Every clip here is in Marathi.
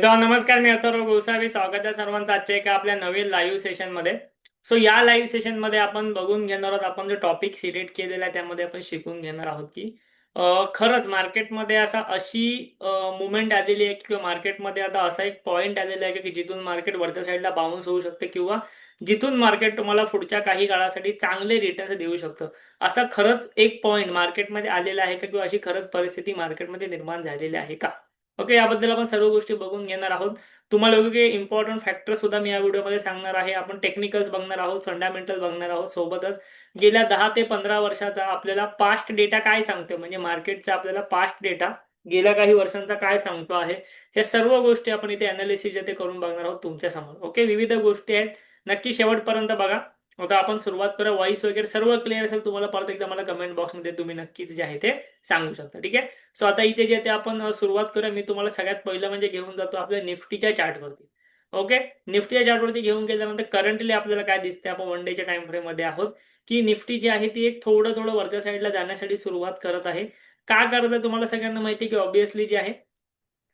नमस्कार. मी अथर्व गोसावी. स्वागत आहे सर्वांचं आजच्या एका आपल्या नवीन लाईव्ह सेशनमध्ये. या लाईव्ह सेशनमध्ये आपण बघून घेणार आहोत, आपण जो टॉपिक सिलेक्ट केलेला आहे त्यामध्ये आपण शिकून घेणार आहोत की खरंच मार्केटमध्ये अशी मुवमेंट आलेली आहे किंवा मार्केटमध्ये आता असा एक पॉईंट आलेला आहे की जिथून मार्केट वरच्या साईडला बाउन्स होऊ शकते किंवा जिथून मार्केट तुम्हाला पुढच्या काही काळासाठी चांगले रिटर्न्स देऊ शकतं. असा खरंच एक पॉईंट मार्केटमध्ये आलेला आहे का किंवा अशी खरंच परिस्थिती मार्केटमध्ये निर्माण झालेली आहे का? ओके, याबद्दल आपण सर्व गोष्टी बघून घेणार आहोत. तुम्हाला वेगवेगळे इम्पॉर्टंट फॅक्टर सुद्धा मी या व्हिडिओमध्ये सांगणार आहे. आपण टेक्निकल्स बघणार आहोत, फंडामेंटल बघणार आहोत. सोबतच गेल्या 10 ते 15 वर्षाचा आपल्याला पास्ट डेटा काय सांगतो, म्हणजे मार्केटचा आपल्याला पास्ट डेटा गेल्या काही वर्षांचा काय सांगतो आहे, हे सर्व गोष्टी आपण इथे अनालिसिस जे ते करून बघणार आहोत तुमच्या समोर. ओके, विविध गोष्टी आहेत, नक्की शेवटपर्यंत बघा. आता आपण सुरुवात करूया. व्हॉइस वगैरे सर्व क्लिअर असेल तुम्हाला परत एकदा मला कमेंट बॉक्समध्ये तुम्ही नक्कीच जे आहे ते सांगू शकता. ठीक आहे. आता इथे जे ते आपण सुरुवात करूया. मी तुम्हाला सगळ्यात पहिलं म्हणजे घेऊन जातो आपल्या निफ्टीच्या चार्टवरती. ओके, निफ्टीच्या चार्टवरती घेऊन गेल्यानंतर करंटली आपल्याला काय दिसते, आपण वन डेच्या टाइम फ्रेम मध्ये आहोत की निफ्टी जी आहे ती एक थोडं थोडं वरच्या साईडला जाण्यासाठी सुरुवात करत आहे. का करत आहे तुम्हाला सगळ्यांना माहिती आहे की ऑब्विसली जे आहे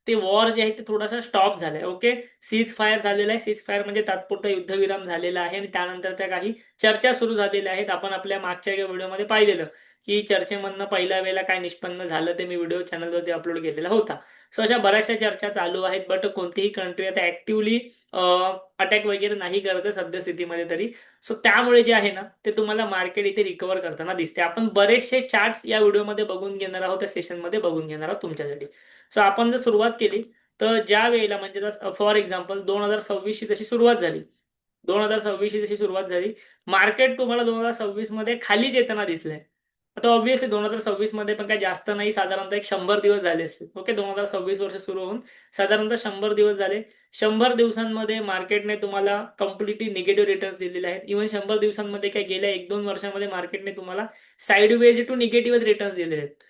ते वॉर जे आहे ते थोडासा स्टॉप झालाय. ओके, सीज फायर झालेला आहे. सीज फायर म्हणजे तात्पुरता युद्धविराम झालेला आहे आणि त्यानंतरच्या काही चर्चा सुरू झालेल्या आहेत. आपण आपल्या मागच्या एका व्हिडिओमध्ये पाहिलेलं की चर्चेमधनं पहिल्या वेळेला काय निष्पन्न झालं ते मी व्हिडिओ चॅनलवरती अपलोड केलेला होता. अशा बऱ्याचशा चर्चा चालू आहेत, बट कोणतीही कंट्री आता ऍक्टिव्हली अटॅक वगैरे नाही करत आहे सद्यस्थितीमध्ये तरी. त्यामुळे जे आहे ना ते तुम्हाला मार्केट इथे रिकवर करताना दिसते. आपण बरेचसे चार्ट्स या व्हिडिओमध्ये बघून घेणार आहोत, त्या सेशनमध्ये बघून घेणार आहोत तुमच्यासाठी. आपण जर सुरुवात केली तर ज्या वेळेला म्हणजे फॉर एक्झाम्पल 2026 ची जशी सुरुवात झाली, 2026 ची जशी सुरुवात झाली, मार्केट तुम्हाला 2026 मध्ये खालीच येताना दिसलंय. आता ऑब्व्हियसली 2026 मध्ये पण काही जास्त नाही, साधारणतः एक 100 दिवस झाले असतील. ओके, 2026 वर्ष सुरू होऊन साधारणतः 100 दिवस झाले. 100 दिवसांमध्ये मार्केटने तुम्हाला कम्प्लिटली निगेटिव्ह रिटर्न्स दिलेले आहेत. इव्हन 100 दिवसांमध्ये काय गेल्या 1-2 वर्षामध्ये मार्केटने तुम्हाला साईडवेज टू निगेटिव्ह रिटर्न्स दिलेले आहेत.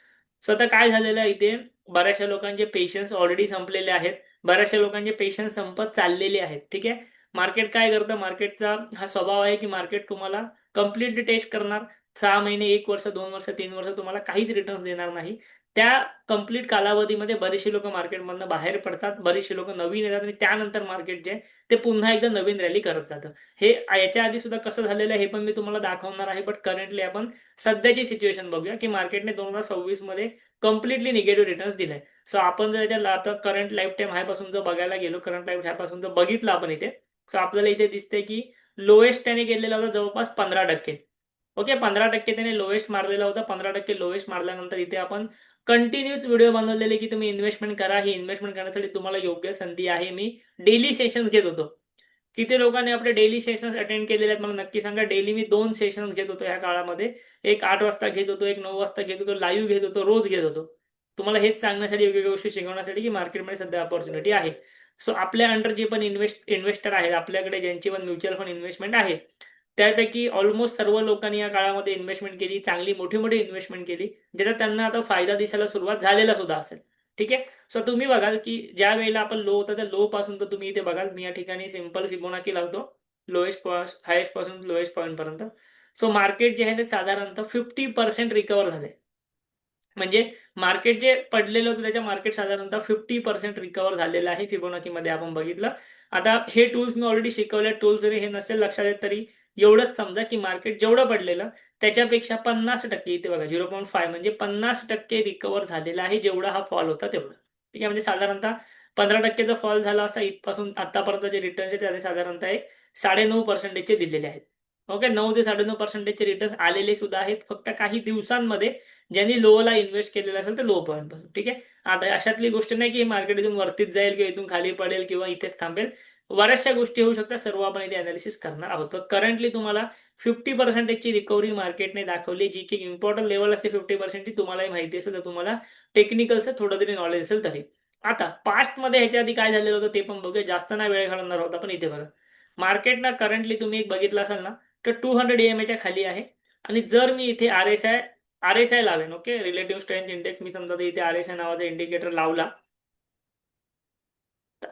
आता काय झालेलं आहे इथे, बऱ्याचशा लोकांचे पेशन्स ऑलरेडी संपलेले आहेत. बऱ्याचशा लोकांचे पेशन्स संपत चाललेले आहेत. ठीक आहे. मार्केट काय करतं, मार्केटचा हा स्वभाव आहे की मार्केट तुम्हाला कम्प्लिटली टेस्ट करणार. 6 महिने, 1 वर्ष, 2 वर्ष, 3 वर्ष तुम्हाला काहीच रिटर्न्स देणार नाही. त्या कंप्लीट कालावधीमध्ये बरेचसे लोक मार्केटमधनं बाहेर पडतात, बरेचसे लोक नवीन येतात आणि त्यानंतर मार्केट जे ते पुन्हा एकदा नवीन रॅली करत जातं. हे याच्या आधी सुद्धा कसं झालेलं आहे हे पण मी तुम्हाला दाखवणार आहे. बट करंटली आपण सध्याची सिच्युएशन बघूया की मार्केटने 2026 मध्ये कम्प्लिटली निगेटिव्ह रिटर्न्स दिलाय. आपण जर याच्या आता करंट लाईफ टाइम हाय पासून जर बघायला गेलो, करंट लाईफ हाय पासून जर बघितलं आपण इथे, आपल्याला इथे दिसते की लोएस्ट त्याने गेलेला होता जवळपास 15%. ओके, 15% त्याने लोएस्ट मारलेला होता. 15% लोएस्ट मारल्यानंतर इथे आपण कंटिन्यूच व्हिडिओ बनवलेले की तुम्ही इन्व्हेस्टमेंट करा. ही इन्व्हेस्टमेंट करण्यासाठी तुम्हाला योग्य संधी आहे. मी डेली सेशन्स घेत होतो. किती लोकांनी आपले डेली सेशन्स अटेंड केलेले आहेत मला नक्की सांगा. डेली मी 2 सेशन्स घेत होतो या काळामध्ये. एक 8 वाजता घेत होतो, एक 9 वाजता घेत होतो, लाईव्ह घेत होतो, रोज घेत होतो. तुम्हाला हेच सांगण्यासाठी, वेगवेगळ्या गोष्टी शिकवण्यासाठी की मार्केटमध्ये सध्या अपॉर्च्युनिटी आहे. आपल्या अंडर जे पण इन्व्हेस्टर आहेत, आपल्याकडे ज्यांची पण म्युच्युअल फंड इन्व्हेस्टमेंट आहे, त्यापैकी ऑलमोस्ट सर्व लोकांनी या काळामध्ये इन्व्हेस्टमेंट केली, चांगली मोठी-मोठी इन्व्हेस्टमेंट केली, ज्याचा त्यांना आता फायदा दिसायला सुरुवात झालेला सुद्धा असेल. ठीक आहे. तुम्ही बघाल की ज्या वेळेला आपण लो होता त्या लो पासून तर तुम्ही इथे बघाल, मी या ठिकाणी सिंपल फिबोनाची लावतो लोएस्ट हायेस्ट पासून लोएस्ट पॉईंट पर्यंत. मार्केट जे आहे ते साधारणतः 50% रिकव्हर झाले. म्हणजे मार्केट जे पडलेलं होतं त्याच्या मार्केट साधारणतः 50% रिकव्हर झालेलं आहे फिबोनाकीमध्ये आपण बघितलं. आता हे टूल्स मी ऑलरेडी शिकवले. टूल्स जरी हे नसेल लक्षात येत तरी एवढंच समजा की मार्केट जेवढं पडलेलं त्याच्यापेक्षा 50% इथे बघा 0.5 म्हणजे 50% रिकव्हर झालेला आहे, जेवढा हा फॉल होता तेवढं. ठीक आहे. म्हणजे साधारणतः 15%चा फॉल झाला असा इथपासून आतापर्यंत जे रिटर्न्स आहेत त्याने साधारणतः एक 9.5% चे दिलेले आहेत. ओके, 9 ते 9.5% चे रिटर्न्स आलेले सुद्धा आहेत फक्त काही दिवसांमध्ये, ज्यांनी लोला इन्व्हेस्ट केलेलं असेल तर लो पॉईंट पासून. ठीक आहे. आता अशातली गोष्ट नाही की मार्केट इथून वरतीच जाईल किंवा इथून खाली पडेल किंवा इथेच थांबेल. बऱ्याचशा गोष्टी होऊ शकतात. सर्व आपण इथे अनालिसिस करणार आहोत. तर करंटली तुम्हाला 50% ची रिकव्हरी मार्केटने दाखवली, जी की इम्पॉर्टंट लेवल असते 50% ची. तुम्हालाही माहिती असेल तर तुम्हाला टेक्निकलचं थोडं तरी नॉलेज असेल तरी. आता पास्टमध्ये ह्याच्या आधी काय झालेलं होतं ते पण बघूया. जास्त नाही वेळ घालवणार आहोत आपण. इथे बघा, मार्केटना करंटली तुम्ही एक बघितलं असाल ना तर 200 EMA खाली आहे. आणि जर मी इथे आर-एस-आय लावेन, ओके, रिलेटिव्ह स्ट्रेंथ इंडेक्स, मी समजा इथे आर-एस-आय नावाचा इंडिकेटर लावला.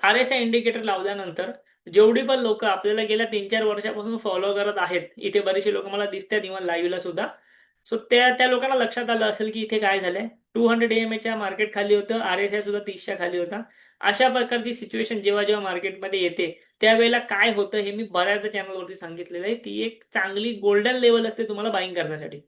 आर-एस-आय इंडिकेटर लावल्यानंतर जेवढी पण लोक आपल्याला गेल्या 3-4 वर्षापासून फॉलो करत आहेत, इथे बरेचसे लोक मला दिसतात इव्हन लाईव्हला सुद्धा. त्या त्या लोकांना लक्षात आलं असेल की इथे काय झालंय, 200 EMA मार्केट खाली होतं, आर-एस-आय सुद्धा 30च्या खाली होता अशा प्रकारची सिच्युएशन जेव्हा जेव्हा मार्केटमध्ये येते त्यावेळेला काय होतं हे मी बऱ्याचदा चॅनलवरती सांगितलेलं आहे. ती एक चांगली गोल्डन लेवल असते तुम्हाला बाईंग करण्यासाठी.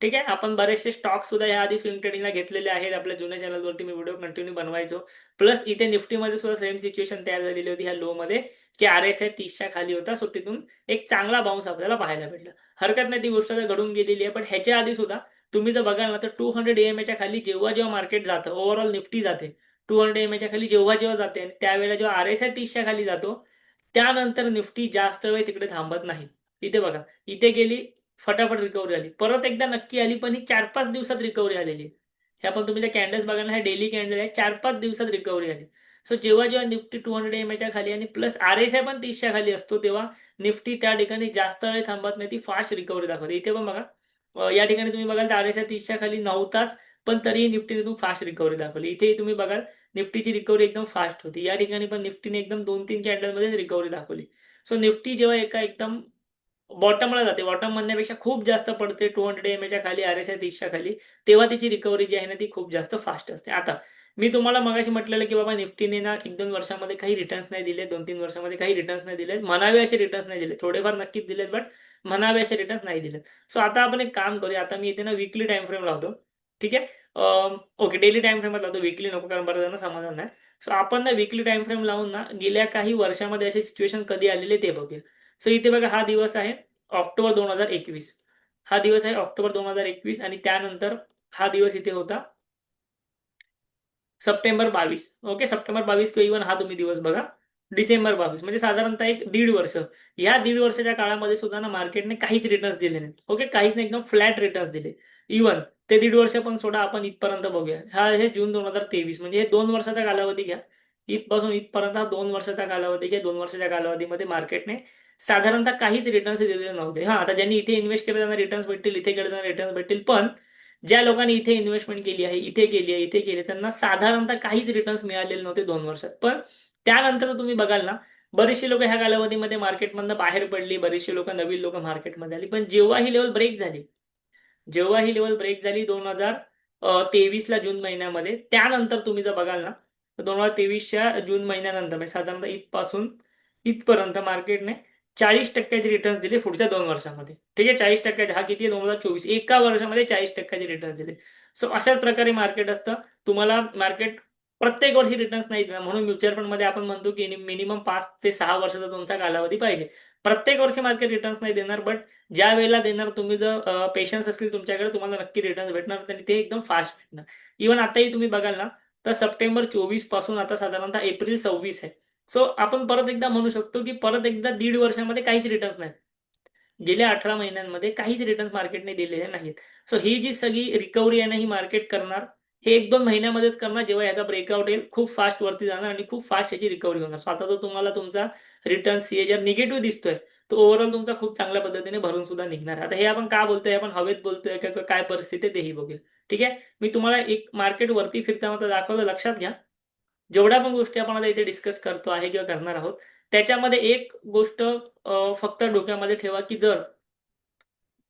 ठीक आहे. आपण बरेचसे स्टॉक सुद्धा ह्या आधी स्विंग ट्रेडिंगला घेतलेले आहेत. आपल्या जुन्या चॅनलवरती मी व्हिडिओ कंटिन्यू बनवायचो. प्लस इथे निफ्टीमध्ये सुद्धा सेम सिच्युएशन तयार झालेली होती ह्या लो मध्ये, की RSI 30च्या खाली होता. सो तिथून एक चांगला बाउन्स आपल्याला पाहायला भेटला. हरकत नाही, ती गोष्ट तर घडून गेलेली आहे. पण ह्याच्या आधी सुद्धा तुम्ही जर बघाल ना तर 200 EMA खाली जेव्हा जेव्हा मार्केट जातं, ओव्हरऑल निफ्टी जाते 200 EMA खाली जेव्हा जेव्हा जाते आणि त्यावेळेला जेव्हा RSI 30च्या खाली जातो, त्यानंतर निफ्टी जास्त वेळ तिकडे थांबत नाही. इथे बघा, इथे गेली, फटाफट रिकव्हरी आली, परत एकदा नक्की आली, पण ही 4-5 दिवसात रिकव्हरी आलेली आहे. हे आपण तुम्ही ज्या कॅन्डल्स बघाल ना, हे डेली कॅन्डल आहे, 4-5 दिवसात रिकव्हरी आली. सो जेव्हा जेव्हा निफ्टी 200 EMA खाली आणि प्लस RSI पण 30च्या खाली असतो, तेव्हा निफ्टी त्या ठिकाणी जास्त वेळ थांबत नाही, ती फास्ट रिकव्हरी दाखवते. इथे पण बघा, या ठिकाणी तुम्ही बघाल तर RSI 30च्या खाली नव्हताच, पण तरीही निफ्टीने तुम्ही फास्ट रिकव्हरी दाखवली. इथेही तुम्ही बघाल निफ्टीची रिकव्हरी एकदम फास्ट होती. या ठिकाणी पण निफ्टीने एकदम 2-3 कॅन्डलमध्येच रिकव्हरी दाखवली. सो निफ्टी जेव्हा एका एकदम बॉटमला जाते, बॉटम म्हणण्यापेक्षा खूप जास्त पडते 200 EMA खाली, RSI 30च्या खाली, तेव्हा तिची रिकव्हरी जी आहे ना ती खूप जास्त फास्ट असते. आता मी तुम्हाला मगाशी म्हटलेलं की बाबा निफ्टीने ना 1-2 वर्षामध्ये काही रिटर्न्स नाही दिले, 2-3 वर्षामध्ये काही रिटर्न्स नाही दिले, म्हणावे असे रिटर्न्स नाही दिले, थोडेफार नक्कीच दिलेत, बट म्हणावे असे रिटर्न्स नाही दिलेत. सो आता आपण एक काम करूया, आता मी इथे ना वीकली टाइम फ्रेम लावतो. ठीक आहे. ओके, डेली टाइम फ्रेमच लावतो, वीकली नको, कारण बऱ्याच जणांना समाधान नाही. सो आपण ना वीकली टाइम फ्रेम लावून ना गेल्या काही वर्षामध्ये अशी सिच्युएशन कधी आलेली ते बघूया. सो इथे बघा, हा दिवस आहे ऑक्टोबर 2021. हा दिवस आहे ऑक्टोबर 2021 आणि त्यानंतर हा दिवस इथे होता सप्टेंबर 22. ओके, सप्टेंबर 22 किंवा इव्हन हा तुम्ही दिवस बघा डिसेंबर 22, म्हणजे साधारणतः एक दीड वर्ष. या दीड वर्षाच्या काळामध्ये सुद्धा ना मार्केटने काहीच रिटर्न्स दिले नाहीत. ओके, काहीच नाही, एकदम फ्लॅट रिटर्न्स दिले. इव्हन ते दीड वर्ष पण सोडा, आपण इथपर्यंत बघूया. हा हे जून 2023, म्हणजे हे 2 वर्षाचा कालावधी घ्या. इथपासून इथपर्यंत हा 2 वर्षाचा कालावधी घ्या. 2 वर्षाच्या कालावधीमध्ये मार्केटने साधारणतः काहीच रिटर्न्स दिलेले नव्हते. हा, आता ज्यांनी इथे इन्व्हेस्ट केलं त्यांना रिटर्न्स भेटतील, इथे केलं त्यांना रिटर्न्स भेटतील, पण ज्या लोकांनी इथे इन्व्हेस्टमेंट केली आहे, इथे केली आहे, इथे केली, त्यांना साधारणतः काहीच रिटर्न्स मिळालेले नव्हते 2 वर्षात. पण त्यानंतर तुम्ही बघाल ना, बरेचसे लोक ह्या कालावधीमध्ये मार्केटमधनं बाहेर पडली, बरेचसे लोक, नवीन लोक मार्केटमध्ये आली. पण जेव्हा ही लेवल ब्रेक झाली, जेव्हा ही लेवल ब्रेक झाली 2023ला जून महिन्यामध्ये, त्यानंतर तुम्ही जर बघाल ना, तर 2023च्या जून महिन्यानंतर म्हणजे साधारणतः इथपासून इथपर्यंत मार्केटने 40% रिटर्न्स दिले पुढच्या 2 वर्षामध्ये. ठीक आहे, 40%. हा किती आहे, 2024, एका वर्षामध्ये 40% रिटर्न्स दिले. सो अशाच प्रकारे मार्केट असतं. तुम्हाला मार्केट प्रत्येक वर्षी रिटर्न्स नाही देणार, म्हणून म्युच्युअल फंडमध्ये आपण म्हणतो की मिनिमम 5 ते 6 वर्षाचा तुमचा कालावधी पाहिजे. प्रत्येक वर्षी मार्केट रिटर्न्स नाही देणार, बट ज्या वेळेला देणार, तुम्ही जर पेशन्स असतील तुमच्याकडे, तुम्हाला नक्की रिटर्न्स भेटणार आणि ते एकदम फास्ट भेटणार. इव्हन आताही तुम्ही बघाल ना, तर सप्टेंबर 24 पासून आता साधारणतः एप्रिल 26 आहे. सो आपण परत एकदा म्हणू शकतो की परत एकदा दीड वर्षामध्ये काहीच रिटर्न्स नाही. गेल्या 18 महिन्यांमध्ये काहीच रिटर्न्स मार्केटने दिलेले नाहीत. सो ही जी सगळी रिकव्हरी आहे ना, ही मार्केट करणार, हे 1-2 महिन्यामध्येच करणार. जेव्हा याचा ब्रेकआउट येईल, खूप फास्ट वरती जाणार आणि खूप फास्ट याची रिकव्हरी होणार. सो आता जर तुम्हाला तुमचा रिटर्न CAGR निगेटिव्ह दिसतोय, तो ओव्हरऑल तुमचा खूप चांगल्या पद्धतीने भरून सुद्धा निघणार. आता हे आपण का बोलतोय, आपण हवेत बोलतोय का काय परिस्थिती आहे तेही बघूया. ठीक आहे, मी तुम्हाला एक मार्केट वरती फिरताना तर दाखवलं, लक्षात घ्या. जेवढ्या पण गोष्टी आपण आता इथे डिस्कस करतो आहे किंवा करणार आहोत, त्याच्यामध्ये एक गोष्ट फक्त डोक्यामध्ये ठेवा, की जर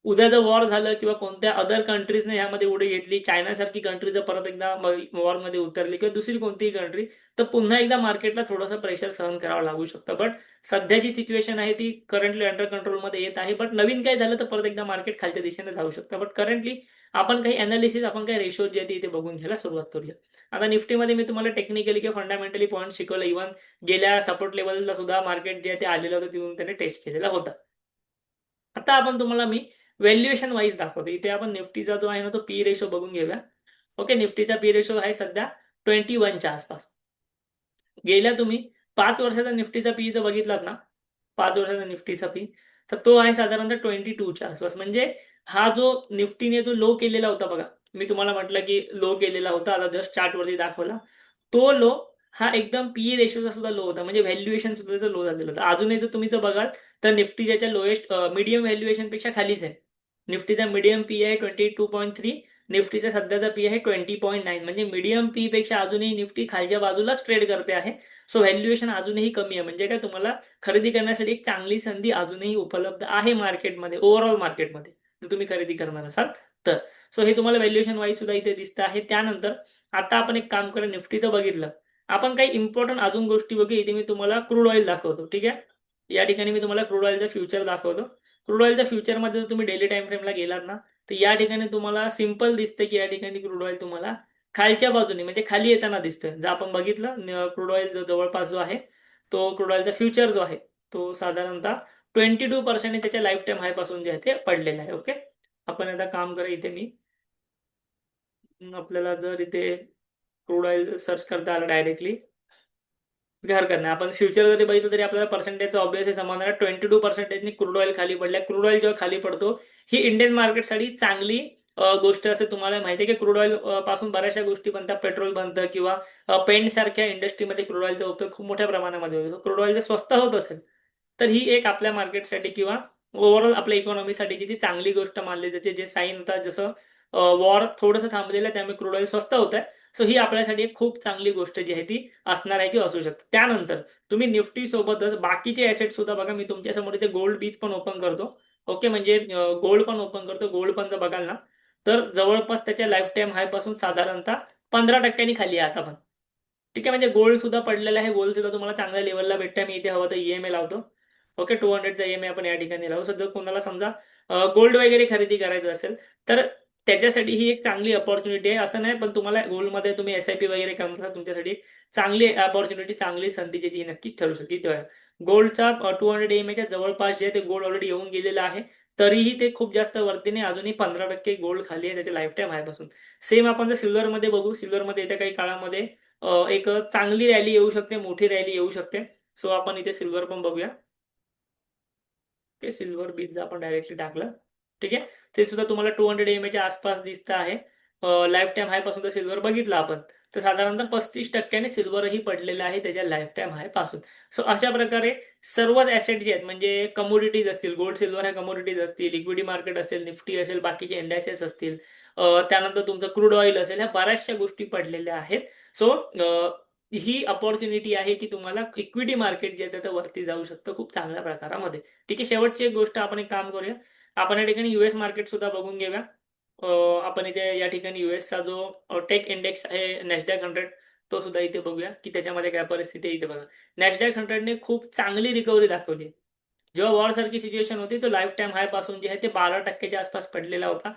उद्या जर वॉर झालं किंवा कोणत्या अदर कंट्रीजने ह्यामध्ये उडी घेतली, चायनासारखी कंट्री जर परत एकदा वॉरमध्ये उतरली किंवा दुसरी कोणतीही कंट्री, तर पुन्हा एकदा मार्केटला थोडंसं प्रेशर सहन करावं लागू शकतं. बट सध्याची सिच्युएशन आहे ती करंटली अंडर कंट्रोलमध्ये येत आहे. बट नवीन काही झालं तर परत एकदा मार्केट खालच्या दिशेने जाऊ शकतं. बट करंटली आपण काही अनालिसिस, आपण काही रेशो जे आहे ते इथे बघून घ्यायला सुरुवात करूया. आता निफ्टीमध्ये मी तुम्हाला टेक्निकली किंवा फंडामेंटली पॉईंट शिकवलं. इव्हन गेल्या सपोर्ट लेवलला सुद्धा मार्केट जे आहे ते आलेलं होतं, तिथून त्याने टेस्ट केलेला होता. आता आपण तुम्हाला मी व्हॅल्युएशन वाईज दाखवतो. इथे आपण निफ्टीचा जो आहे ना, तो पी रेशो बघून घेऊया. ओके, निफ्टीचा पी रेशो आहे सध्या 21च्या आसपास. गेल्या तुम्ही 5 वर्षाचा निफ्टीचा पी जर बघितलात ना, 5 वर्षाचा निफ्टीचा पी, तर तो आहे साधारणतः 22च्या आसपास. म्हणजे हा जो निफ्टीने जो लो केलेला होता बघा, मी तुम्हाला म्हटलं की लो केलेला होता, आता जस्ट चार्टवरती दाखवला. तो लो हा एकदम पी रेशोचा सुद्धा लो होता, म्हणजे व्हॅल्युएशन सुद्धा त्याचा लो झालेला होता. अजूनही जर तुम्ही जर बघाल तर निफ्टी ज्याच्या लोएस्ट मीडियम व्हॅल्युएशनपेक्षा खालीच आहे. निफ्टीचा मीडियम पी आहे 22.3, निफ्टीचा सध्याचा पी आहे 20.9, म्हणजे मीडियम पी पेक्षा अजूनही निफ्टी खालच्या बाजूलाच ट्रेड करते आहे. सो व्हॅल्युएशन अजूनही कमी आहे, म्हणजे काय, तुम्हाला खरेदी करण्यासाठी एक चांगली संधी अजूनही उपलब्ध आहे मार्केटमध्ये, ओव्हरऑल मार्केटमध्ये, जर तुम्ही खरेदी करणार असाल तर. सो हे तुम्हाला व्हॅल्युएशन वाईज सुद्धा इथे दिसतं आहे. त्यानंतर आता आपण एक काम करा, निफ्टीचं बघितलं आपण काही इम्पॉर्टंट अजून गोष्टी बघू. इथे मी तुम्हाला क्रूड ऑइल दाखवतो. ठीक आहे, या ठिकाणी मी तुम्हाला क्रूड ऑइलचा फ्युचर दाखवतो. क्रूड ऑइलच्या फ्युचरमध्ये जर तुम्ही डेली टाइम फ्रेमला गेलात ना, तर या ठिकाणी तुम्हाला सिंपल दिसते की या ठिकाणी क्रूड ऑइल तुम्हाला खालच्या बाजूने म्हणजे खाली येताना दिसतोय. जर आपण बघितलं क्रूड ऑइल जो जवळपास जो आहे, तो क्रूड ऑइलचा फ्युचर जो आहे तो साधारणतः 22% त्याच्या लाईफ टाईम हाय पासून जे आहे ते पडलेलं आहे. ओके, आपण आता काम करा. इथे मी आपल्याला जर इथे क्रूड ऑइल सर्च करता आलं डायरेक्टली, काही हरकत नाही. आपण फ्युचर जरी बघितलं तरी आपल्याला पर्सेंटेजचा ऑब्व्हियसली समजणार. 22% क्रूड ऑइल खाली पडल्या. क्रूड ऑइल जेव्हा खाली पडतो, ही इंडियन मार्केटसाठी चांगली गोष्ट असते. तुम्हाला माहिती आहे की क्रूड ऑइल पासून बऱ्याचशा गोष्टी बनतात. पेट्रोल बनतं किंवा पेंट सारख्या इंडस्ट्रीमध्ये क्रूड ऑइलचा उपयोग खूप मोठ्या प्रमाणामध्ये होतो. क्रूड ऑइल जर स्वस्त होत असेल तर ही एक आपल्या मार्केटसाठी किंवा ओव्हरऑल आपल्या इकॉनॉमीसाठी ती चांगली गोष्ट मानली जाते. जे साईन होतात, जसं वॉर थोडंसं थांबलेलं आहे त्यामुळे क्रूड ऑइल स्वस्त होत आहे. सो ही आपल्यासाठी एक खूप चांगली गोष्ट जी आहे ती असणार आहे की असू शकते. त्यानंतर तुम्ही निफ्टी सोबतच बाकीचे ऍसेट सुद्धा बघा. मी तुमच्यासमोर इथे गोल्ड बीच पण ओपन करतो. ओके, म्हणजे गोल्ड पण ओपन करतो. गोल्ड पण जर बघाल ना, तर जवळपास त्याच्या लाईफ टाईम हाय पासून साधारणतः 15% खाली आहे आता पण. ठीक आहे, म्हणजे गोल्ड सुद्धा पडलेला आहे. गोल्ड सुद्धा तुम्हाला चांगल्या लेवलला भेटतं. मी इथे हवं तर ईएमआय लावतो. ओके, 200चा ईएमआय आपण या ठिकाणी लावू. जर कोणाला समजा गोल्ड वगैरे खरेदी करायचं असेल तर त्याच्यासाठी ही एक चांगली अपॉर्च्युनिटी आहे. असं नाही, पण तुम्हाला गोल्डमध्ये तुम्ही एसआयपी वगैरे करता, तुमच्यासाठी चांगली अपॉर्च्युनिटी, चांगली संधी जी ती नक्कीच ठरू शकते. गोल्डचा 200 ईएमआयच्या जवळपास जे आहे ते गोल्ड ऑलरेडी येऊन गेलेलं आहे. तरीही ते खूप जास्त वरती नाही, अजूनही 15% गोल्ड खाली आहे त्याच्या लाईफ टाईम हायपासून. सेम आपण जर सिल्वरमध्ये बघू, सिल्वरमध्ये येत्या काही काळामध्ये एक चांगली रॅली येऊ शकते, मोठी रॅली येऊ शकते. सो आपण इथे सिल्वर पण बघूया. ते सिल्वर बीज आपण डायरेक्टली टाकलं. ठीक आहे, ते सुद्धा तुम्हाला 200 च्या आसपास दिसतं आहे. लाईफ टाईम हाय पासून जर सिल्वर बघितलं आपण, तर साधारणतः 35% सिल्वरही पडलेलं आहे त्याच्या लाईफ टाईम हाय पासून. सो अशा प्रकारे सर्वच ऍसेट जे आहेत, म्हणजे कमोडिटीज असतील, गोल्ड सिल्वर ह्या कमोडिटीज असतील, इक्विटी मार्केट असेल, निफ्टी असेल, बाकीचे इंडायसेस असतील, त्यानंतर तुमचं क्रूड ऑइल असेल, ह्या बऱ्याचशा गोष्टी पडलेल्या आहेत. सो ही अपॉर्च्युनिटी आहे की तुम्हाला इक्विटी मार्केट जे आहे ते वरती जाऊ शकतं खूप चांगल्या प्रकारामध्ये. ठीक आहे, शेवटची एक गोष्ट आपण एक काम करूया. आपण या ठिकाणी युएस मार्केट सुद्धा बघून घेऊया. आपण इथे या ठिकाणी यूएसचा जो टेक इंडेक्स आहे नॅशडॅक 100, तो सुद्धा इथे बघूया की त्याच्यामध्ये काय परिस्थिती आहे. इथे बघा, नॅशडॅक 100ने खूप चांगली रिकव्हरी दाखवली. जेव्हा वॉर सारखी सिच्युएशन होती, तो लाईफ टाईम हाय पासून जे आहे ते 12%च्या आसपास पडलेला होता.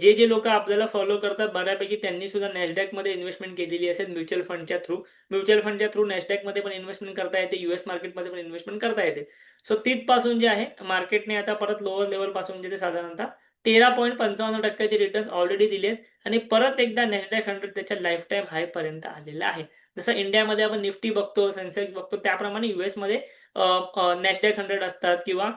जे जे लोक आपल्याला फॉलो करतात बऱ्यापैकी त्यांनी सुद्धा नॅशडॅक मध्ये इन्व्हेस्टमेंट केलेली असेल म्युच्युअल फंडच्या थ्रू. म्युच्युअल फंडच्या थ्रू नॅशडॅक मध्ये पण इन्व्हेस्टमेंट करता येते, युएस मार्केटमध्ये पण इन्व्हेस्टमेंट करता येते. सो तिथपासून जे आहे मार्केटने आता परत लोअर लेवल पासून जे ते साधारणतः 13.55% रिटर्न्स ऑलरेडी दिलेत आणि परत एकदा नॅशडॅक 100 त्याच्या लाईफ टाईम हाय पर्यंत आलेला आहे. जसं इंडियामध्ये आपण निफ्टी बघतो, सेन्सेक्स बघतो, त्याप्रमाणे युएसमध्ये नॅशडॅक 100 असतात किंवा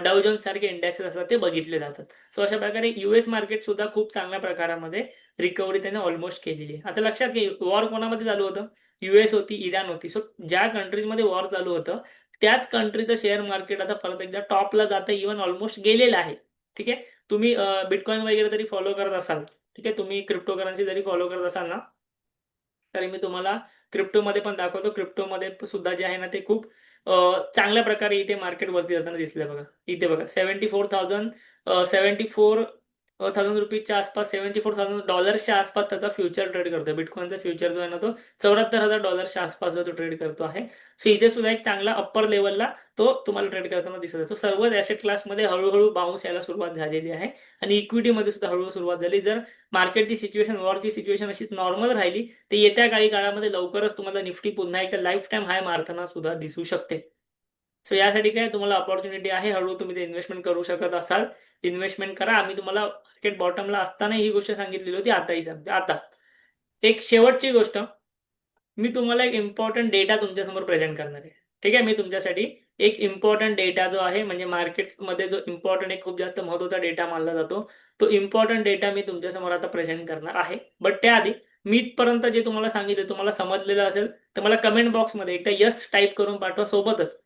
डाउ जोन्स सारखे इंडेक्सेस असतात, ते बघितले जातात. सो अशा प्रकारे युएस मार्केट सुद्धा खूप चांगल्या प्रकारामध्ये रिकव्हरी त्याने ऑलमोस्ट केलेली आहे. आता लक्षात घे, वॉर कोणामध्ये चालू होतं? युएस होती, इराण होती. सो ज्या कंट्रीजमध्ये वॉर चालू होतं त्याच कंट्रीचं शेअर मार्केट आता परत एकदा टॉपला जातं, इव्हन ऑलमोस्ट गेलेलं आहे. ठीक आहे, तुम्ही बिटकॉइन वगैरे तरी फॉलो करत असाल, ठीक आहे, तुम्ही क्रिप्टोकरन्सी जरी फॉलो करत असाल ना, तरी मी तुम्हाला क्रिप्टोमध्ये पण दाखवतो. क्रिप्टोमध्ये सुद्धा जे आहे ना ते खूप चांगल्या प्रकारे इथे मार्केट वरती जाताना दिसलं बघा. इथे बघा 74,000 रुपीजच्या आसपास, $74,000 आसपास त्याचा फ्युचर ट्रेड करतो. बिटकॉइनचा फ्युचर जो आहे ना तो $74,000 आसपास जो तो ट्रेड करतो आहे. सो इथे सुद्धा एक चांगला अप्पर लेवलला तो तुम्हाला ट्रेड करताना दिसत असतो. सर्वच ऍसेट क्लासमध्ये हळूहळू बाउन्स यायला सुरुवात झालेली आहे आणि इक्विटीमध्ये सुद्धा हळूहळू सुरुवात झाली. जर मार्केटची सिच्युएशन, वॉरची सिच्युएशन अशीच नॉर्मल राहिली तर येत्या काही काळामध्ये लवकरच तुम्हाला निफ्टी पुन्हा एकदा लाईफ टाईम हाय मारताना सुद्धा दिसू शकते. सो यासाठी काय तुम्हाला अपॉर्च्युनिटी आहे, हळूहळू तुम्ही ते इन्व्हेस्टमेंट करू शकत असाल, इन्व्हेस्टमेंट करा. आम्ही तुम्हाला मार्केट बॉटमला असताना ही गोष्ट सांगितलेली होती, आताही सांगते. आता एक शेवटची गोष्ट, मी तुम्हाला एक इम्पॉर्टंट डेटा तुमच्यासमोर प्रेझेंट करणार आहे. ठीक आहे, मी तुमच्यासाठी एक इम्पॉर्टंट डेटा जो आहे, म्हणजे मार्केटमध्ये जो इम्पॉर्टंट एक खूप जास्त महत्त्वाचा डेटा मानला जातो, तो इम्पॉर्टंट डेटा मी तुमच्यासमोर आता प्रेझेंट करणार आहे. बट त्याआधी मी इथपर्यंत जे तुम्हाला सांगितलं तुम्हाला समजलेलं असेल तर मला कमेंट बॉक्समध्ये एकदा यस टाईप करून पाठवा. सोबतच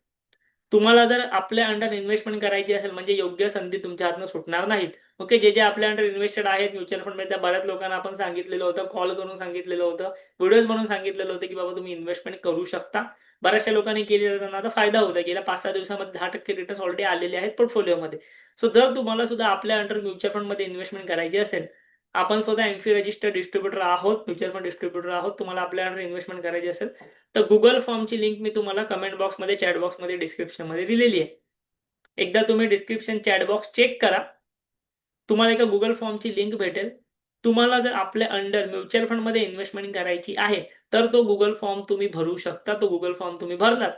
तुम्हाला जर आपल्या अंडर इन्व्हेस्टमेंट करायची असेल, म्हणजे योग्य संधी तुमच्या हातनं सुटणार नाहीत. ओके, जे जे आपल्या अंडर इन्व्हेस्टेड आहेत म्युच्युअल फंडमध्ये, त्या बऱ्याच लोकांना आपण सांगितलेलं होतं, कॉल करून सांगितलेलं होतं, व्हिडिओज बनवून सांगितलेलं होतं की बाबा तुम्ही इन्व्हेस्टमेंट करू शकता. बऱ्याचशा लोकांनी केली, त्यांना आता फायदा होता. गेल्या 5-6 दिवसामध्ये 10% रिटर्न्स ऑलरेडी आलेले आहेत पोर्टफोलिओमध्ये. सो जर तुम्हाला सुद्धा आपल्या अंडर म्युच्युअल फंडमध्ये इन्व्हेस्टमेंट करायची असेल आपण स्वतः एमफी रजिस्टर्ड डिस्ट्रीब्युटर आहोत, म्युच्युअल फंड डिस्ट्रीब्युटर आहोत. तुम्हाला आपल्या अंडर इन्व्हेस्टमेंट करायची असेल तर गुगल फॉर्मची लिंक मी तुम्हाला कमेंट बॉक्समध्ये, चॅट बॉक्समध्ये, डिस्क्रिप्शनमध्ये दिलेली आहे. एकदा तुम्ही डिस्क्रिप्शन, चॅट बॉक्स चेक करा. तुम्हाला एका गुगल फॉर्मची लिंक भेटेल. तुम्हाला जर आपल्या अंडर म्युच्युअल फंडमध्ये इन्व्हेस्टमेंट करायची आहे तर तो गुगल फॉर्म तुम्ही भरू शकता. तो गुगल फॉर्म तुम्ही भरलात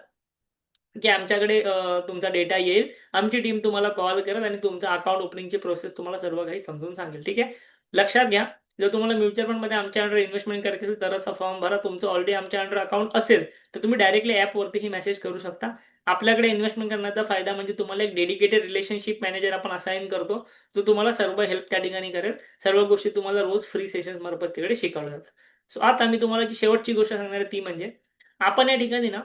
की आमच्याकडे तुमचा डेटा येईल. आमची टीम तुम्हाला कॉल करेल आणि तुमचं अकाउंट ओपनिंगची प्रोसेस तुम्हाला सर्व काही समजून सांगेल. ठीक आहे. लक्षात घ्या, जर तुम्हाला म्युच्युअल फंडमध्ये आमच्या अंडर इन्व्हेस्टमेंट करायची असेल तरच फॉर्म भरा. तुमचं ऑलरेडी आमच्या अंडर अकाउंट असेल तर तुम्ही डायरेक्टली ॲपवरतीही मेसेज करू शकता. आपल्याकडे इन्व्हेस्टमेंट करण्याचा फायदा म्हणजे तुम्हाला एक डेडिकेटेड रिलेशनशिप मॅनेजर आपण असाइन करतो, जो तुम्हाला सर्व हेल्प त्या ठिकाणी करेल. सर्व गोष्टी तुम्हाला रोज फ्री सेशन्स मार्फत तिकडे शिकवल्या जातात. सो आता मी तुम्हाला जी शेवटची गोष्ट सांगणार आहे ती म्हणजे आपण या ठिकाणी ना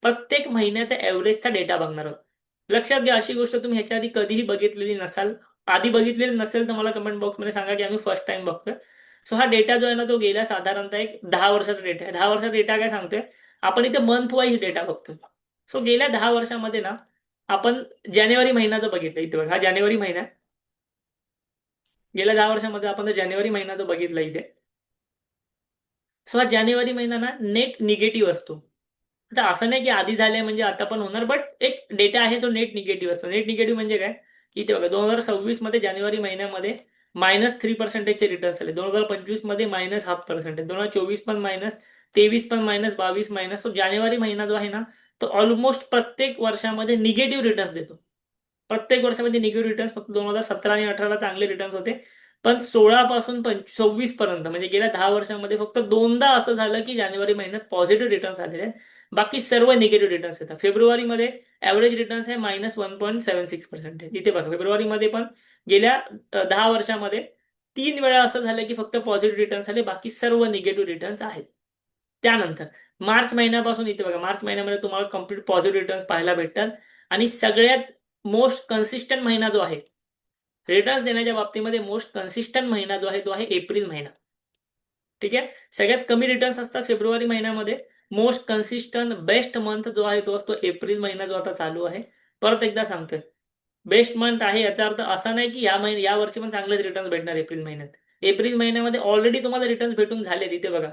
प्रत्येक महिन्याचा एव्हरेजचा डेटा बघणार आहोत. लक्षात घ्या, अशी गोष्ट तुम्ही ह्याच्या आधी कधीही बघितलेली नसाल. आधी बघितलेली नसेल तर मला कमेंट बॉक्समध्ये सांगा की आम्ही फर्स्ट टाइम बघतोय. सो हा डेटा जो आहे ना तो गेल्या साधारणतः एक 10 वर्षाचा डेटा आहे. 10 वर्षाचा डेटा काय सांगतोय? आपण इथे मंथ वाईज डेटा बघतोय. सो गेल्या 10 वर्षामध्ये ना आपण जानेवारी महिन्याचं बघितलं इथे बघा. हा जानेवारी महिना आहे. गेल्या 10 वर्षामध्ये आपण जानेवारी महिन्याचं बघितलं इथे. सो हा जानेवारी महिना ना नेट निगेटिव्ह असतो. आता असं नाही की आधी झालंय म्हणजे आता पण होणार, बट एक डेटा आहे तो नेट निगेटिव्ह असतो. नेट निगेटिव्ह म्हणजे काय? इथे बघा 2026 मध्ये जानेवारी महिन्यामध्ये -3% रिटर्न्स आले. 2025 मध्ये -0.5%, 2024 पण मायनस, 23 पण मायनस, 22 मायनस. तो जानेवारी महिना जो आहे ना तो ऑलमोस्ट प्रत्येक वर्षामध्ये निगेटिव्ह रिटर्न्स देतो. प्रत्येक वर्षामध्ये निगेटिव्ह रिटर्न्स. फक्त 2017 आणि 18ला चांगले रिटर्न्स होते. पण 16 पासून 26 पर्यंत म्हणजे गेल्या 10 वर्षामध्ये फक्त दोनदा असं झालं की जानेवारी महिन्यात पॉझिटिव्ह रिटर्न्स आलेले आहेत. बाकी सर्व निगेटिव्ह रिटर्न्स येतात. फेब्रुवारीमध्ये ॲव्हरेज रिटर्न्स आहे -1.76%. इथे बघा फेब्रुवारीमध्ये पण गेल्या 10 वर्षामध्ये 3 वेळा असं झालं की फक्त पॉझिटिव्ह रिटर्न्स आले, बाकी सर्व निगेटिव्ह रिटर्न्स आहेत. त्यानंतर मार्च महिन्यापासून इथे बघा, मार्च महिन्यामध्ये तुम्हाला कंप्लीट पॉझिटिव्ह रिटर्न्स पाहायला भेटतात. आणि सगळ्यात मोस्ट कन्सिस्टंट महिना जो आहे रिटर्न्स देण्याच्या बाबतीमध्ये, मोस्ट कन्सिस्टंट महिना जो आहे तो आहे एप्रिल महिना. ठीक आहे. सगळ्यात कमी रिटर्न्स असतात फेब्रुवारी महिन्यामध्ये. मोस्ट कन्सिस्टंट बेस्ट मंथ जो आहे तो असतो एप्रिल महिना, जो आता चालू आहे. परत एकदा सांगतोय, बेस्ट मंथ आहे याचा अर्थ असा नाही की या वर्षी पण चांगलेच रिटर्न्स भेटणार एप्रिल महिन्यात. एप्रिल महिन्यामध्ये ऑलरेडी तुम्हाला रिटर्न्स भेटून झाले. इथे बघा,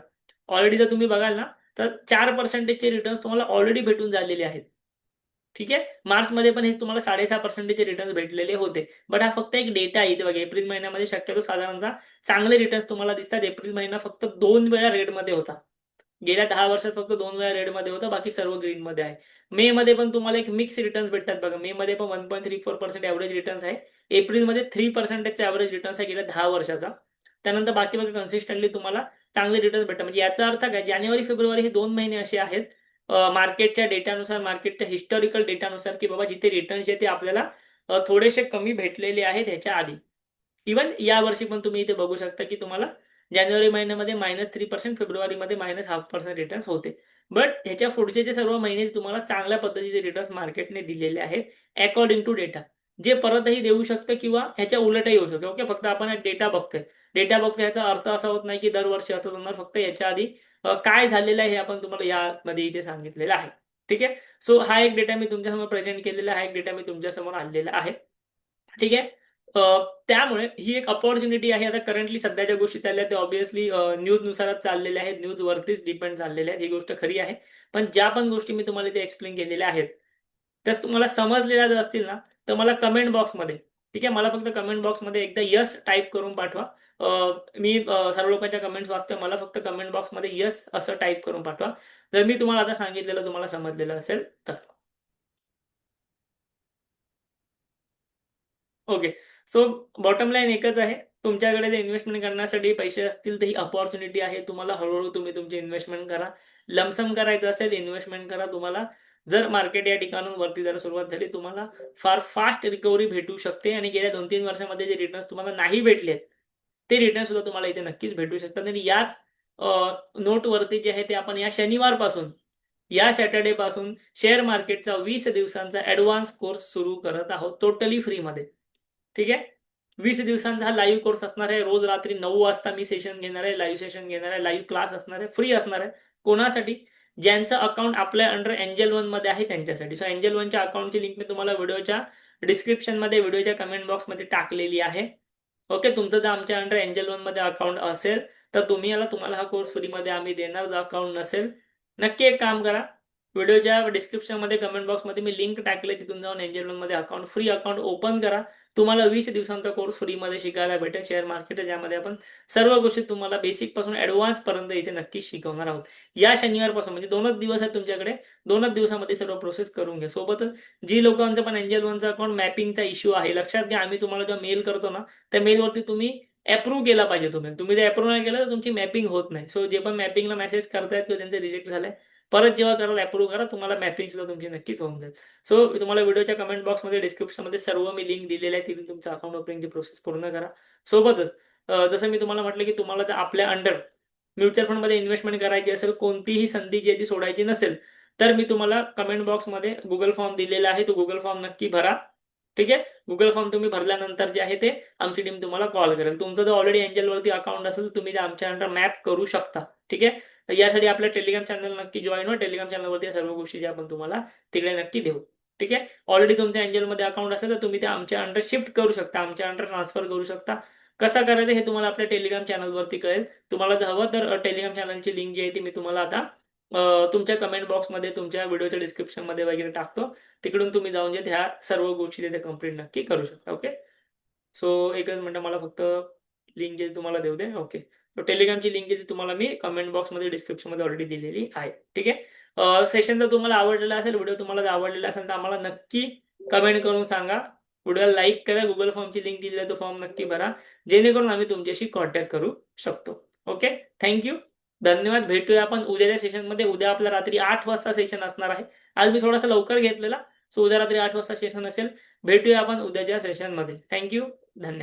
ऑलरेडी जर तुम्ही बघाल ना तर 4%चे रिटर्न्स तुम्हाला ऑलरेडी भेटून झालेले आहेत. ठीक आहे. मार्चमध्ये पण हे तुम्हाला 6.5% रिटर्न्स भेटलेले होते. बट हा फक्त एक डेटा आहे. इथे बघा एप्रिल महिन्यामध्ये शक्यतो साधारणतः चांगले रिटर्न्स तुम्हाला दिसतात. एप्रिल महिना फक्त 2 वेळा रेडमध्ये होता. गेल्या 10 वर्षात फक्त 2 वेळा रेडमध्ये होता, बाकी सर्व ग्रीनमध्ये आहे. मे मध्ये पण तुम्हाला एक मिक्स रिटर्न्स भेटतात बघा. मे मध्ये पण 1.34% ॲव्हरेज रिटर्न्स आहे. एप्रिलमध्ये 3%चा ॲव्हरेज रिटर्न्स आहे गेल्या 10 वर्षाचा. त्यानंतर बाकी बघा कन्सिस्टंटली तुम्हाला चांगले रिटर्न्स भेटतात. म्हणजे याचा अर्थ काय, जानेवारी फेब्रुवारी हे 2 महिने असे आहेत मार्केटच्या डेटानुसार, मार्केटच्या हिस्टॉरिकल डेटानुसार, की बाबा जिथे रिटर्न्स जे ते आपल्याला थोडेसे कमी भेटलेले आहेत ह्याच्या आधी. इव्हन या वर्षी पण तुम्ही इथे बघू शकता की तुम्हाला जानेवारी महिन्यामध्ये -3%, फेब्रुवारीमध्ये -0.5% रिटर्न्स होते. बट ह्याच्या पुढचे जे सर्व महिने तुम्हाला चांगल्या पद्धतीचे रिटर्न्स मार्केटने दिलेले आहेत अकॉर्डिंग टू डेटा, जे परतही देऊ शकतं किंवा ह्याच्या उलटही होऊ शकतं. ओके, फक्त आपण डेटा बघतोय. डेटा बघतोय ह्याचा अर्थ असा होत नाही की दरवर्षी असं होणार. फक्त याच्या आधी काय झालेलं आहे हे आपण तुम्हाला यामध्ये इथे सांगितलेलं आहे. ठीक आहे. सो हा एक डेटा मी तुमच्यासमोर प्रेझेंट केलेला आहे. हा एक डेटा मी तुमच्यासमोर आणलेला आहे. ठीक आहे. त्यामुळे ही एक अपॉर्च्युनिटी आहे. आता करंटली सध्याच्या गोष्टी चालल्या त्या ऑब्व्हियसली न्यूजनुसारच चाललेल्या आहेत. न्यूजवरतीच डिपेंड झालेल्या आहेत. ही गोष्ट खरी आहे. पण ज्या पण गोष्टी मी तुम्हाला इथे एक्सप्लेन केलेल्या आहेत, त्याच तुम्हाला समजलेल्या जर असतील ना, तर मला कमेंट बॉक्समध्ये, ठीक आहे, मला फक्त कमेंट बॉक्समध्ये एकदा यस टाइप करून पाठवा. मी सर्व लोकांच्या कमेंट्स वाचतोय. मला फक्त कमेंट बॉक्समध्ये यस असं टाइप करून पाठवा. जर मी तुम्हाला आता सांगितलेलं तुम्हाला समजलेलं असेल तर. ओके. सो बॉटम लाईन एकच आहे. तुमच्याकडे जर इन्व्हेस्टमेंट करण्यासाठी पैसे असतील तर ही अपॉर्च्युनिटी आहे. तुम्हाला हळू-हळू तुम्ही तुमची इन्व्हेस्टमेंट करा. लमसम करायचं असेल इन्व्हेस्टमेंट करा. तुम्हाला जर मार्केट या ठिकाणाहून वरती जरा सुरुवात झाली, तुम्हाला फार फास्ट रिकव्हरी भेटू शकते आणि गेल्या 2-3 वर्षामध्ये जे रिटर्न्स तुम्हाला नाही भेटलेत, ते रिटर्न सुद्धा तुम्हाला इथे नक्कीच भेटू शकतात. आणि याच नोटवरती जे आहे ते आपण या शनिवारपासून, या सॅटर्डेपासून शेअर मार्केटचा 20 दिवसांचा ॲडव्हान्स कोर्स सुरू करत आहोत टोटली फ्रीमध्ये. ठीक आहे. 20 दिवसांचा हा लाईव्ह कोर्स असणार आहे. रोज रात्री 9 वाजता मी सेशन घेणार आहे. लाईव्ह सेशन घेणार आहे. लाईव्ह क्लास असणार आहे. फ्री असणार आहे. कोणासाठी? ज्यांचं अकाउंट आपल्या अंडर एंजल मध्ये आहे त्यांच्यासाठी. सो एंजल वनच्या अकाउंटची लिंक मी तुम्हाला व्हिडिओच्या डिस्क्रिप्शनमध्ये, व्हिडिओच्या कमेंट बॉक्समध्ये टाकलेली आहे. ओके. तुमचं जर आमच्या अंडर एंजल वन मध्ये अकाउंट असेल तर तुम्हाला हा कोर्स फ्रीमध्ये आम्ही देणार. जर अकाउंट नसेल, नक्की एक काम करा. व्हिडिओच्या डिस्क्रिप्शनमध्ये कमेंट बॉक्समध्ये मी लिंक टाकले, तिथून जाऊन एंजल वन मध्ये फ्री अकाउंट ओपन करा. तुम्हाला 20 दिवसांचा कोर्स फ्रीमध्ये शिकायला भेटेल. शेअर मार्केट ज्यामध्ये आपण सर्व गोष्टी तुम्हाला बेसिक पासून ॲडव्हान्स पर्यंत इथे नक्कीच शिकवणार आहोत. या शनिवारपासून म्हणजे 2च दिवस आहेत तुमच्याकडे. 2च दिवसामध्ये सर्व प्रोसेस करून घ्या. सोबतच जी लोकांचं पण एंजल वनचा अकाउंट मॅपिंगचा इश्यू आहे, लक्षात घ्या. आम्ही तुम्हाला जेव्हा मेल करतो ना, त्या मेलवरती तुम्ही अप्रूव्ह केला पाहिजे. तुम्ही जर अप्रूव्ह नाही केलं तर तुमची मॅपिंग होत नाही. सो जे पण मॅपिंगला मेसेज करतायत किंवा त्यांचे रिजेक्ट झालंय, परत जेव्हा कराल अप्रूव्ह करा, तुम्हाला मॅपिंग सुद्धा तुमची नक्कीच होऊन जाईल. सो तुम्हाला व्हिडिओच्या कमेंट बॉक्समध्ये डिस्क्रिप्शनमध्ये सर्व मी लिंक दिलेल्या आहे. तिथून तुमचं अकाउंट ओपनिंगची प्रोसेस पूर्ण करा. सोबतच जसं मी तुम्हाला म्हटलं की तुम्हाला जर आपल्या अंडर म्युच्युअल फंडमध्ये इन्व्हेस्टमेंट करायची असेल, कोणतीही संधी जी आहे ती सोडायची नसेल, तर मी तुम्हाला कमेंट बॉक्समध्ये Google फॉर्म दिलेला आहे. तो Google फॉर्म नक्की भरा. ठीक आहे. Google फॉर्म तुम्ही भरल्यानंतर जे आहे ते आमची टीम तुम्हाला कॉल करेल. तुमचं जर ऑलरेडी एंजलवरती अकाउंट असेल, तुम्ही ते आमच्या अंडर मॅप करू शकता. ठीक आहे. तर यासाठी आपल्या टेलिग्राम चॅनल नक्की जॉइन व्हा. टेलिग्राम चॅनलवरती या सर्व गोष्टी ज्या आपण तुम्हाला तिकडे नक्की देऊ. ठीक आहे. ऑलरेडी तुमच्या एंजलमध्ये अकाउंट असेल तर तुम्ही ते आमच्या अंडर शिफ्ट करू शकता, आमच्या अंडर ट्रान्सफर करू शकता. कसं करायचं हे तुम्हाला आपल्या टेलिग्राम चॅनलवरती कळेल. तुम्हाला जर हवं तर टेलिग्राम चॅनलची लिंक जी आहे ती मी तुम्हाला आता तुमच्या कमेंट बॉक्समध्ये, तुमच्या व्हिडिओच्या डिस्क्रिप्शनमध्ये वगैरे टाकतो. तिकडून तुम्ही जाऊन जे ह्या सर्व गोष्टी तिथे कंप्लीट नक्की करू शकता. ओके. सो एकच मिनिटं मला फक्त लिंक जे तुम्हाला देऊ दे. ओके. तर टेलिग्रामची लिंक जी तुम्हाला मी कमेंट बॉक्समध्ये डिस्क्रिप्शनमध्ये ऑलरेडी दिलेली आहे. ठीक आहे. सेशन जर तुम्हाला आवडलेला असेल, व्हिडिओ तुम्हाला जर आवडलेला असेल तर आम्हाला नक्की कमेंट करून सांगा. व्हिडिओला लाईक करा. Google फॉर्मची लिंक दिलेली आहे, तो फॉर्म नक्की भरा. जेणेकरून आम्ही तुमच्याशी कॉन्टॅक्ट करू शकतो. ओके. Thank you. धन्यवाद. भेटूया आपण उद्याच्या सेशनमध्ये. उद्या आपला रात्री 8 वाजता सेशन असणार आहे. आज मी थोडासा लवकर घेतलेला. सो उद्या रात्री 8 वाजता सेशन असेल. भेटूया आपण उद्याच्या सेशनमध्ये. Thank you. धन्यवाद.